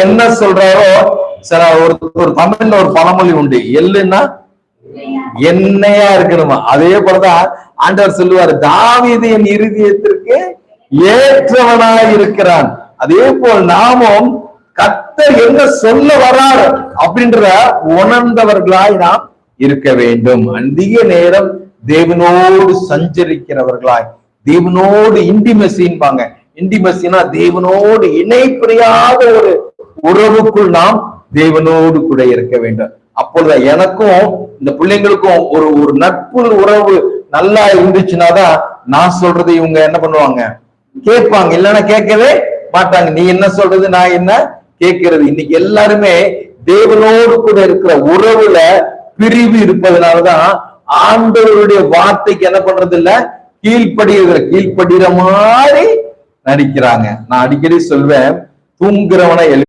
என்ன சொல்றாரோ சில ஒரு தமிழ்ல ஒரு பழமொழி உண்டு, எள்ளுன்னா எண்ணெயா இருக்கணுமா. அதே போலதான் ஆண்டவர் சொல்லுவாரு, தாவீது என் இருதயத்திற்கு ஏற்றவனாய் இருக்கிறான். அதே போல் நாமும் கர்த்தர் என்ன சொல்ல வர்றார் அப்படின்ற உணர்ந்தவர்களாய் நாம் இருக்க வேண்டும். அதிக நேரம் தேவனோடு சஞ்சரிக்கிறவர்களாய், தேவனோடு இன்டிமெசின்பாங்க. இன்டிமெசினா தேவனோடு இணைப்பிரியாத ஒரு உறவுக்குள் நாம் தேவனோடு கூட இருக்க வேண்டும். அப்பொழுது எனக்கும் இந்த பிள்ளைங்களுக்கும் ஒரு நட்பு உறவு நல்லா இருந்துச்சுன்னாதான் நான் சொல்றது இவங்க என்ன பண்ணுவாங்க, கேட்பாங்க. இல்லைன்னா கேட்கவே மாட்டாங்க. நீ என்ன சொல்றது, நான் என்ன கேட்கிறது. இன்னைக்கு எல்லாருமே தேவனோடு கூட இருக்கிற உறவுல பிரிவு இருப்பதனாலதான் ஆண்டவருடைய வார்த்தைக்கு என்ன பண்றது இல்ல, கீழ்ப்படுகிற மாதிரி நடிக்கிறாங்க. நான் அடிக்கடி சொல்வேன், தூங்குறவனை